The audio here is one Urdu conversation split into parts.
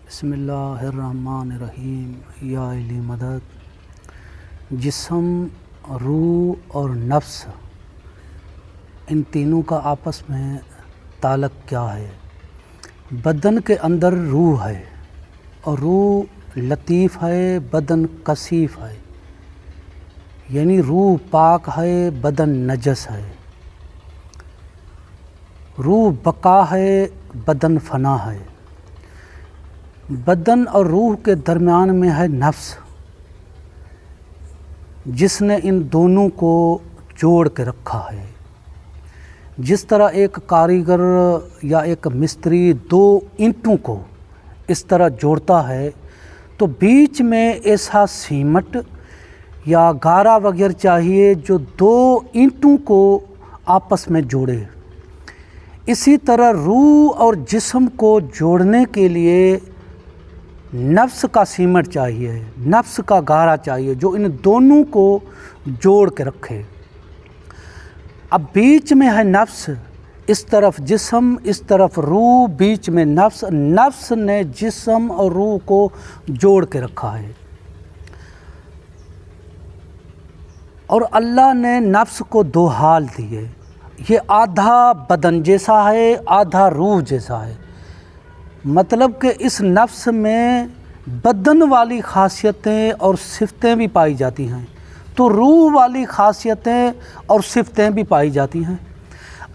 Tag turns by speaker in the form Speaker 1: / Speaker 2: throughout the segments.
Speaker 1: بسم اللہ الرحمن الرحیم۔ یا علی مدد۔ جسم، روح اور نفس، ان تینوں کا آپس میں تعلق کیا ہے؟ بدن کے اندر روح ہے اور روح لطیف ہے، بدن کثیف ہے، یعنی روح پاک ہے، بدن نجس ہے۔ روح بقا ہے، بدن فنا ہے۔ بدن اور روح کے درمیان میں ہے نفس، جس نے ان دونوں کو جوڑ کے رکھا ہے۔ جس طرح ایک کاریگر یا ایک مستری دو اینٹوں کو اس طرح جوڑتا ہے تو بیچ میں ایسا سیمٹ یا گارا وغیرہ چاہیے جو دو اینٹوں کو آپس میں جوڑے۔ اسی طرح روح اور جسم کو جوڑنے کے لیے نفس کا سیمٹ چاہیے، نفس کا گارا چاہیے جو ان دونوں کو جوڑ کے رکھے۔ اب بیچ میں ہے نفس، اس طرف جسم، اس طرف روح، بیچ میں نفس۔ نفس نے جسم اور روح کو جوڑ کے رکھا ہے، اور اللہ نے نفس کو دو حال دیے۔ یہ آدھا بدن جیسا ہے، آدھا روح جیسا ہے۔ مطلب کہ اس نفس میں بدن والی خاصیتیں اور صفتیں بھی پائی جاتی ہیں، تو روح والی خاصیتیں اور صفتیں بھی پائی جاتی ہیں۔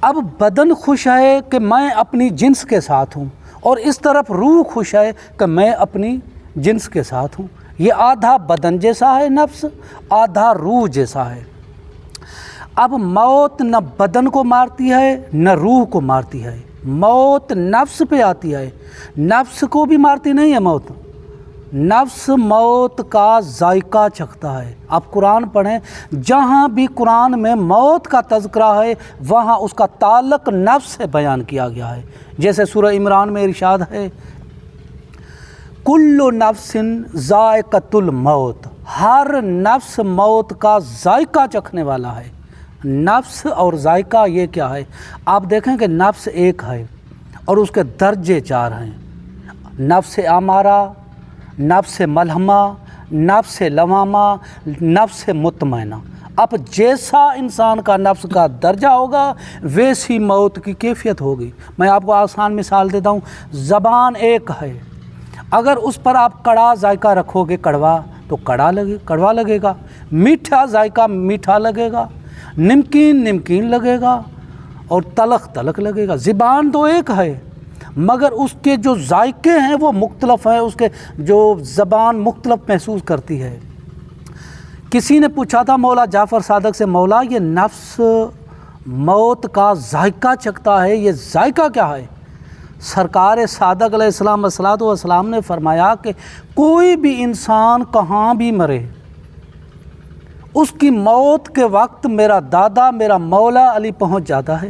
Speaker 1: اب بدن خوش ہے کہ میں اپنی جنس کے ساتھ ہوں، اور اس طرف روح خوش ہے کہ میں اپنی جنس کے ساتھ ہوں۔ یہ آدھا بدن جیسا ہے نفس، آدھا روح جیسا ہے۔ اب موت نہ بدن کو مارتی ہے نہ روح کو مارتی ہے، موت نفس پہ آتی ہے۔ نفس کو بھی مارتی نہیں ہے موت، نفس موت کا ذائقہ چکھتا ہے۔ آپ قرآن پڑھیں، جہاں بھی قرآن میں موت کا تذکرہ ہے وہاں اس کا تعلق نفس سے بیان کیا گیا ہے۔ جیسے سورہ عمران میں ارشاد ہے، کل نفس ذائقۃ الموت، ہر نفس موت کا ذائقہ چکھنے والا ہے۔ نفس اور ذائقہ یہ کیا ہے؟ آپ دیکھیں کہ نفس ایک ہے اور اس کے درجے چار ہیں: نفس امارہ، نفس ملہمہ، نفس لوامہ، نفس مطمئنہ۔ اب جیسا انسان کا نفس کا درجہ ہوگا ویسی موت کی کیفیت ہوگی۔ میں آپ کو آسان مثال دیتا ہوں، زبان ایک ہے، اگر اس پر آپ کڑوا ذائقہ رکھو گے، کڑوا تو کڑوا لگے گا، میٹھا ذائقہ میٹھا لگے گا، نمکین لگے گا، اور تلخ لگے گا۔ زبان تو ایک ہے مگر اس کے جو ذائقے ہیں وہ مختلف ہیں، اس کے جو زبان مختلف محسوس کرتی ہے۔ کسی نے پوچھا تھا مولا جعفر صادق سے، مولا یہ نفس موت کا ذائقہ چکھتا ہے، یہ ذائقہ کیا ہے؟ سرکار صادق علیہ السلام والسلام نے فرمایا کہ کوئی بھی انسان کہاں بھی مرے، اس کی موت کے وقت میرا دادا، میرا مولا علی پہنچ جاتا ہے۔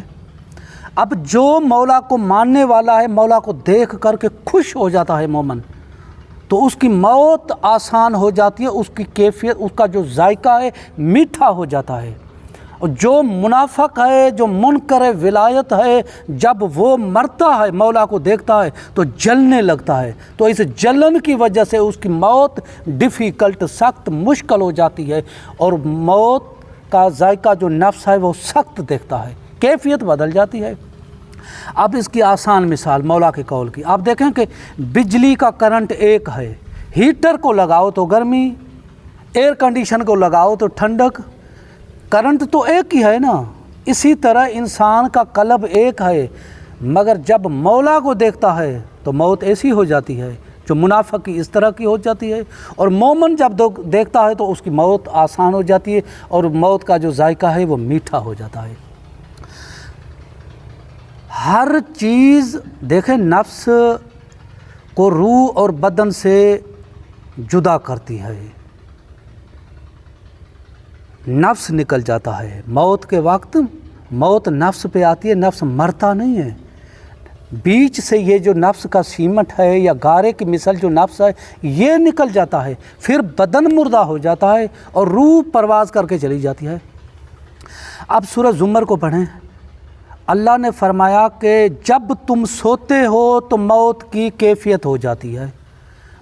Speaker 1: اب جو مولا کو ماننے والا ہے، مولا کو دیکھ کر کے خوش ہو جاتا ہے مومن، تو اس کی موت آسان ہو جاتی ہے، اس کی کیفیت، اس کا جو ذائقہ ہے میٹھا ہو جاتا ہے۔ اور جو منافق ہے، جو منکر ولایت ہے، جب وہ مرتا ہے مولا کو دیکھتا ہے تو جلنے لگتا ہے، تو اس جلن کی وجہ سے اس کی موت ڈیفیکلٹ، سخت مشکل ہو جاتی ہے، اور موت کا ذائقہ جو نفس ہے وہ سخت دیکھتا ہے، کیفیت بدل جاتی ہے۔ اب اس کی آسان مثال مولا کے قول کی، آپ دیکھیں کہ بجلی کا کرنٹ ایک ہے، ہیٹر کو لگاؤ تو گرمی، ایئر کنڈیشن کو لگاؤ تو ٹھنڈک، کرنٹ تو ایک ہی ہے نا۔ اسی طرح انسان کا قلب ایک ہے، مگر جب مولا کو دیکھتا ہے تو موت ایسی ہو جاتی ہے جو منافق کی اس طرح کی ہو جاتی ہے، اور مومن جب دیکھتا ہے تو اس کی موت آسان ہو جاتی ہے، اور موت کا جو ذائقہ ہے وہ میٹھا ہو جاتا ہے۔ ہر چیز دیکھیں نفس کو روح اور بدن سے جدا کرتی ہے۔ نفس نکل جاتا ہے موت کے وقت، موت نفس پہ آتی ہے، نفس مرتا نہیں ہے، بیچ سے یہ جو نفس کا سیمٹ ہے یا گارے کی مثل جو نفس ہے یہ نکل جاتا ہے، پھر بدن مردہ ہو جاتا ہے اور روح پرواز کر کے چلی جاتی ہے۔ اب سورہ زمر کو پڑھیں، اللہ نے فرمایا کہ جب تم سوتے ہو تو موت کی کیفیت ہو جاتی ہے،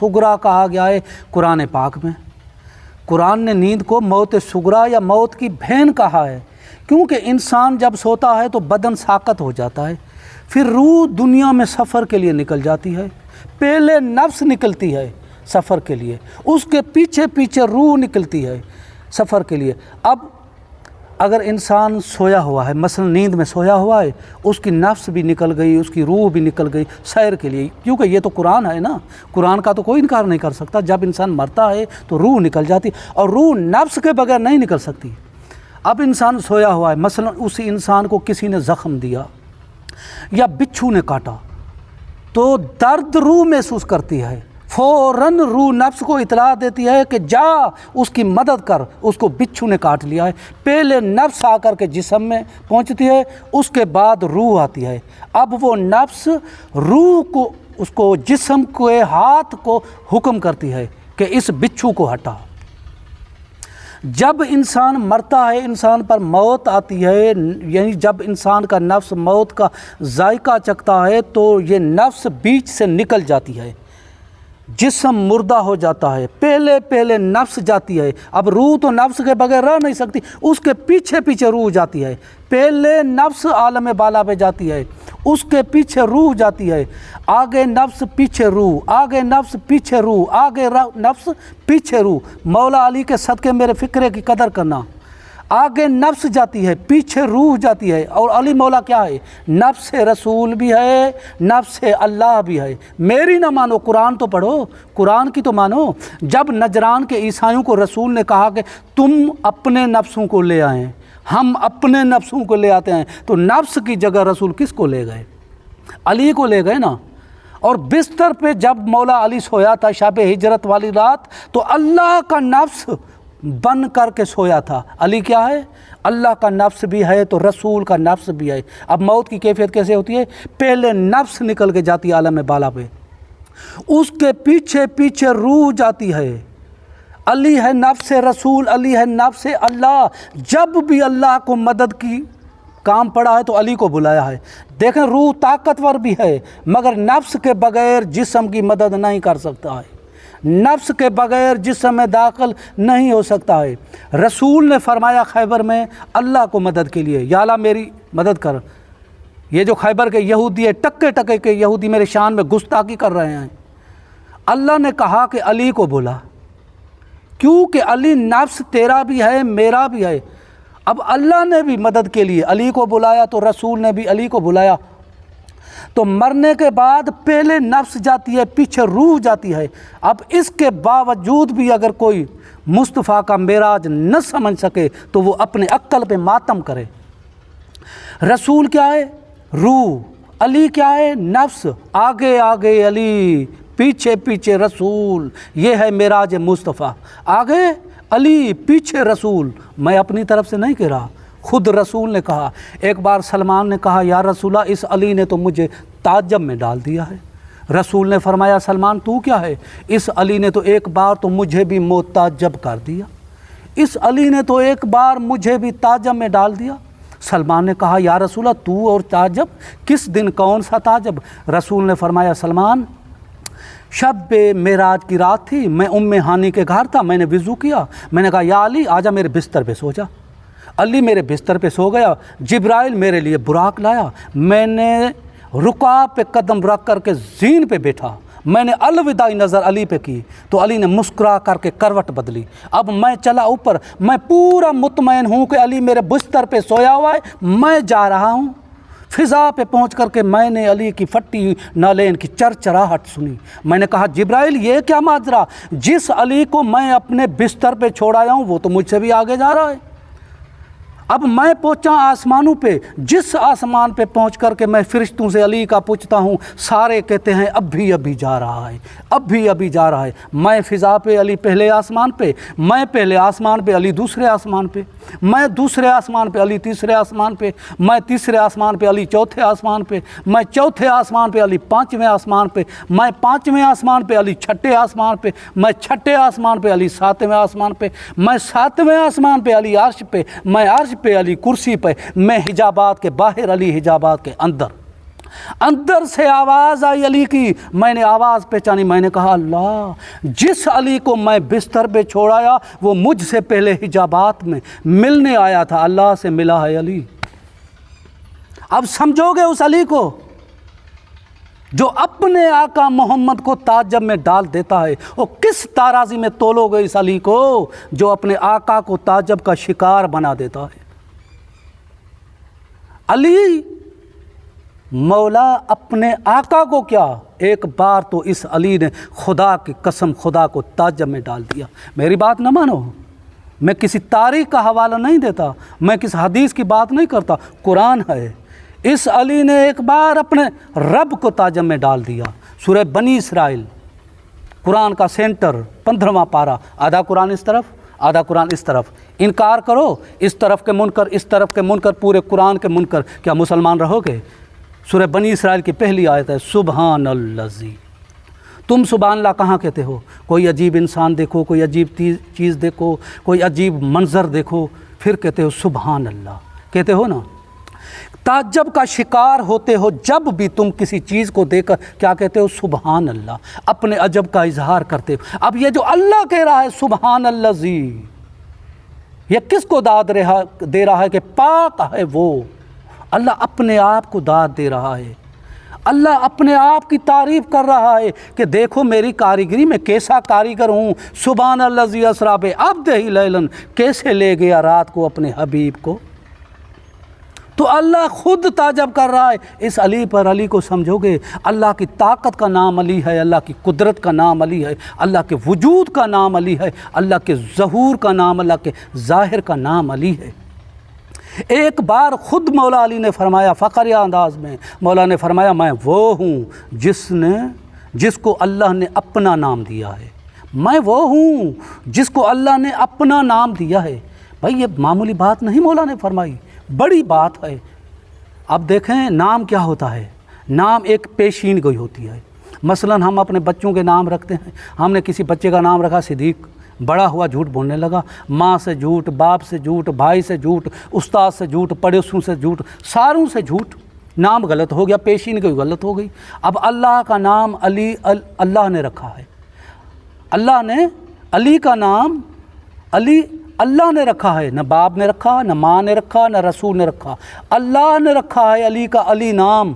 Speaker 1: صغرا کہا گیا ہے قرآن پاک میں۔ قرآن نے نیند کو موت صغرا یا موت کی بہن کہا ہے، کیونکہ انسان جب سوتا ہے تو بدن ساقط ہو جاتا ہے، پھر روح دنیا میں سفر کے لیے نکل جاتی ہے۔ پہلے نفس نکلتی ہے سفر کے لیے، اس کے پیچھے پیچھے روح نکلتی ہے سفر کے لیے۔ اب اگر انسان سویا ہوا ہے، مثلا نیند میں سویا ہوا ہے، اس کی نفس بھی نکل گئی، اس کی روح بھی نکل گئی سیر کے لیے، کیونکہ یہ تو قرآن ہے نا، قرآن کا تو کوئی انکار نہیں کر سکتا۔ جب انسان مرتا ہے تو روح نکل جاتی، اور روح نفس کے بغیر نہیں نکل سکتی۔ اب انسان سویا ہوا ہے، مثلا اسی انسان کو کسی نے زخم دیا یا بچھو نے کاٹا تو درد روح محسوس کرتی ہے، فوراً روح نفس کو اطلاع دیتی ہے کہ جا اس کی مدد کر، اس کو بچھو نے کاٹ لیا ہے۔ پہلے نفس آ کر کے جسم میں پہنچتی ہے، اس کے بعد روح آتی ہے۔ اب وہ نفس روح کو، اس کو جسم کے ہاتھ کو حکم کرتی ہے کہ اس بچھو کو ہٹا۔ جب انسان مرتا ہے، انسان پر موت آتی ہے، یعنی جب انسان کا نفس موت کا ذائقہ چکھتا ہے تو یہ نفس بیچ سے نکل جاتی ہے، جسم مردہ ہو جاتا ہے۔ پہلے نفس جاتی ہے، اب روح تو نفس کے بغیر رہ نہیں سکتی، اس کے پیچھے پیچھے روح جاتی ہے۔ پہلے نفس عالم بالا پہ جاتی ہے، اس کے پیچھے روح جاتی ہے، آگے نفس پیچھے روح، آگے نفس پیچھے روح، آگے نفس پیچھے روح۔ مولا علی کے صدقے میرے فکرے کی قدر کرنا، آگے نفس جاتی ہے، پیچھے روح جاتی ہے، اور علی مولا کیا ہے؟ نفس رسول بھی ہے، نفس اللہ بھی ہے۔ میری نہ مانو، قرآن تو پڑھو، قرآن کی تو مانو۔ جب نجران کے عیسائیوں کو رسول نے کہا کہ تم اپنے نفسوں کو لے آئیں، ہم اپنے نفسوں کو لے آتے ہیں، تو نفس کی جگہ رسول کس کو لے گئے؟ علی کو لے گئے نا۔ اور بستر پہ جب مولا علی سویا تھا شب ہجرت والی رات، تو اللہ کا نفس بن کر کے سویا تھا۔ علی کیا ہے؟ اللہ کا نفس بھی ہے تو رسول کا نفس بھی ہے۔ اب موت کی کیفیت کیسے ہوتی ہے؟ پہلے نفس نکل کے جاتی ہے عالم بالا پہ، اس کے پیچھے پیچھے روح جاتی ہے۔ علی ہے نفس رسول، علی ہے نفس اللہ۔ جب بھی اللہ کو مدد کی کام پڑا ہے تو علی کو بلایا ہے۔ دیکھیں روح طاقتور بھی ہے، مگر نفس کے بغیر جسم کی مدد نہیں کر سکتا ہے، نفس کے بغیر جسم میں داخل نہیں ہو سکتا ہے۔ رسول نے فرمایا خیبر میں اللہ کو مدد کے لیے، یا اللہ میری مدد کر۔ یہ جو خیبر کے یہودی ہے، ٹکے ٹکے کے یہودی میرے شان میں گستاخی کر رہے ہیں، اللہ نے کہا کہ علی کو بولا، کیونکہ علی نفس تیرا بھی ہے میرا بھی ہے۔ اب اللہ نے بھی مدد کے لیے علی کو بلایا تو رسول نے بھی علی کو بلایا۔ تو مرنے کے بعد پہلے نفس جاتی ہے، پیچھے روح جاتی ہے۔ اب اس کے باوجود بھی اگر کوئی مصطفیٰ کا معراج نہ سمجھ سکے تو وہ اپنے عقل پہ ماتم کرے۔ رسول کیا ہے؟ روح۔ علی کیا ہے؟ نفس۔ آگے آگے علی، پیچھے پیچھے رسول، یہ ہے معراج مصطفیٰ۔ آگے علی، پیچھے رسول۔ میں اپنی طرف سے نہیں کہہ رہا، خود رسول نے کہا۔ ایک بار سلمان نے کہا یا رسول اللہ، اس علی نے تو مجھے تعجب میں ڈال دیا ہے۔ رسول نے فرمایا سلمان تو کیا ہے؟ اس علی نے تو ایک بار تو مجھے بھی متعجب کر دیا، اس علی نے تو ایک بار مجھے بھی تعجب میں ڈال دیا۔ سلمان نے کہا یا رسول اللہ تو اور تعجب، کس دن کون سا تعجب؟ رسول نے فرمایا سلمان، شب معراج کی رات تھی، میں ام ہانی کے گھر تھا، میں نے وضو کیا، میں نے کہا یا علی آجا میرے بستر پہ سو جا۔ علی میرے بستر پہ سو گیا، جبرائیل میرے لیے براق لایا، میں نے رکاب پہ قدم رکھ کر کے زین پہ بیٹھا، میں نے الوداعی نظر علی پہ کی تو علی نے مسکرا کر کے کروٹ بدلی۔ اب میں چلا اوپر، میں پورا مطمئن ہوں کہ علی میرے بستر پہ سویا ہوا ہے، میں جا رہا ہوں۔ فضا پہ پہنچ کر کے میں نے علی کی پھٹی نالین کی چرچراہٹ سنی۔ میں نے کہا جبرائیل یہ کیا ماجرا؟ جس علی کو میں اپنے بستر پہ چھوڑ آیا ہوں وہ تو مجھ سے بھی آگے جا رہا ہے۔ اب میں پہنچا آسمانوں پہ، جس آسمان پہ پہنچ کر کے میں فرشتوں سے علی کا پوچھتا ہوں، سارے کہتے ہیں اب بھی جا رہا ہے، اب بھی جا رہا ہے۔ میں فضا پہ، علی پہلے آسمان پہ، میں پہلے آسمان پہ، علی دوسرے آسمان پہ، میں دوسرے آسمان پہ، علی تیسرے آسمان پہ، میں تیسرے آسمان پہ، علی چوتھے آسمان پہ، میں چوتھے آسمان پہ، علی پانچویں آسمان پہ، میں پانچویں آسمان پہ، علی چھٹے آسمان پہ، میں چھٹے آسمان پہ، علی ساتویں آسمان پہ، میں ساتویں آسمان پہ، علی عرش پہ، میں عرش پہ، علی کرسی پہ، میں حجابات کے باہر، علی حجابات کے اندر۔ اندر سے آواز آئی علی کی، میں نے آواز پہچانی، میں نے کہا اللہ، جس علی کو میں بستر پہ چھوڑایا وہ مجھ سے پہلے حجابات میں ملنے آیا تھا، اللہ سے ملا ہے علی۔ اب سمجھو گے اس علی کو جو اپنے آقا محمد کو تعجب میں ڈال دیتا ہے، اور کس ترازی میں تولو گے اس علی کو جو اپنے آقا کو تعجب کا شکار بنا دیتا ہے۔ علی مولا اپنے آقا کو کیا، ایک بار تو اس علی نے خدا کی قسم خدا کو تعجب میں ڈال دیا۔ میری بات نہ مانو، میں کسی تاریخ کا حوالہ نہیں دیتا، میں کس حدیث کی بات نہیں کرتا، قرآن ہے۔ اس علی نے ایک بار اپنے رب کو تعجب میں ڈال دیا۔ سورہ بنی اسرائیل، قرآن کا سینٹر، 15واں پارہ، آدھا قرآن اس طرف آدھا قرآن اس طرف، انکار کرو اس طرف کے منکر اس طرف کے منکر، پورے قرآن کے منکر، کیا مسلمان رہو گے؟ سورہ بنی اسرائیل کی پہلی آیت ہے سبحان الذی۔ تم سبحان اللہ کہاں کہتے ہو؟ کوئی عجیب انسان دیکھو، کوئی عجیب چیز دیکھو، کوئی عجیب منظر دیکھو، پھر کہتے ہو سبحان اللہ، کہتے ہو نا؟ تعجب کا شکار ہوتے ہو جب بھی تم کسی چیز کو دیکھ کر کیا کہتے ہو؟ سبحان اللہ، اپنے عجب کا اظہار کرتے ہو۔ اب یہ جو اللہ کہہ رہا ہے سبحان الذی، یہ کس کو داد دے رہا ہے کہ پاک ہے وہ؟ اللہ اپنے آپ کو داد دے رہا ہے، اللہ اپنے آپ کی تعریف کر رہا ہے کہ دیکھو میری کاریگری میں کیسا کاریگر ہوں۔ سبحان الذی اسریٰ بعبدہ لیلاً، کیسے لے گیا رات کو اپنے حبیب کو۔ تو اللہ خود تعجب کر رہا ہے اس علی پر۔ علی کو سمجھو گے، اللہ کی طاقت کا نام علی ہے، اللہ کی قدرت کا نام علی ہے، اللہ کے وجود کا نام علی ہے، اللہ کے ظہور کا نام، اللہ کے ظاہر کا نام علی ہے۔ ایک بار خود مولا علی نے فرمایا فقریہ انداز میں، مولا نے فرمایا میں وہ ہوں جس کو اللہ نے اپنا نام دیا ہے، میں وہ ہوں جس کو اللہ نے اپنا نام دیا ہے۔ بھائی یہ معمولی بات نہیں مولا نے فرمائی، بڑی بات ہے۔ اب دیکھیں نام کیا ہوتا ہے، نام ایک پیشین گوئی ہوتی ہے۔ مثلا ہم اپنے بچوں کے نام رکھتے ہیں، ہم نے کسی بچے کا نام رکھا صدیق، بڑا ہوا جھوٹ بولنے لگا، ماں سے جھوٹ، باپ سے جھوٹ، بھائی سے جھوٹ، استاد سے جھوٹ، پڑوسیوں سے جھوٹ، ساروں سے جھوٹ، نام غلط ہو گیا، پیشین گوئی غلط ہو گئی۔ اب اللہ کا نام علی اللہ نے رکھا ہے، اللہ نے علی کا نام علی اللہ نے رکھا ہے، نہ باپ نے رکھا، نہ ماں نے رکھا، نہ رسول نے رکھا، اللہ نے رکھا ہے علی کا علی نام۔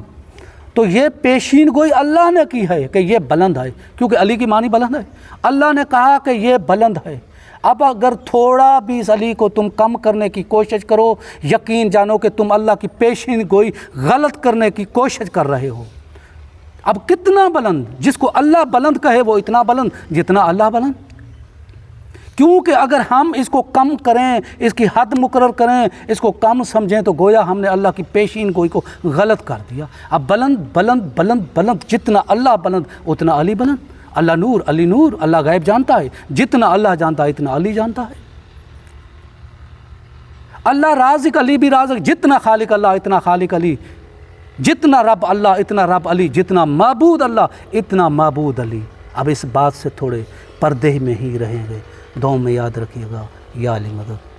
Speaker 1: تو یہ پیشین گوئی اللہ نے کی ہے کہ یہ بلند ہے، کیونکہ علی کی معنی بلند ہے، اللہ نے کہا کہ یہ بلند ہے۔ اب اگر تھوڑا بھی اس علی کو تم کم کرنے کی کوشش کرو، یقین جانو کہ تم اللہ کی پیشین گوئی غلط کرنے کی کوشش کر رہے ہو۔ اب کتنا بلند، جس کو اللہ بلند کہے وہ اتنا بلند جتنا اللہ بلند، کیونکہ اگر ہم اس کو کم کریں، اس کی حد مقرر کریں، اس کو کم سمجھیں تو گویا ہم نے اللہ کی پیشین گوئی کو غلط کر دیا۔ اب بلند بلند بلند بلند، جتنا اللہ بلند اتنا علی بلند۔ اللہ نور، علی نور، اللہ غیب جانتا ہے، جتنا اللہ جانتا ہے اتنا علی جانتا ہے۔ اللہ رازق، علی بھی رازق، جتنا خالق اللہ اتنا خالق علی، جتنا رب اللہ اتنا رب علی، جتنا معبود اللہ اتنا معبود علی۔ اب اس بات سے تھوڑے پردے میں ہی رہیں گے، دعاؤں میں یاد رکھیے گا، یا علی مدد۔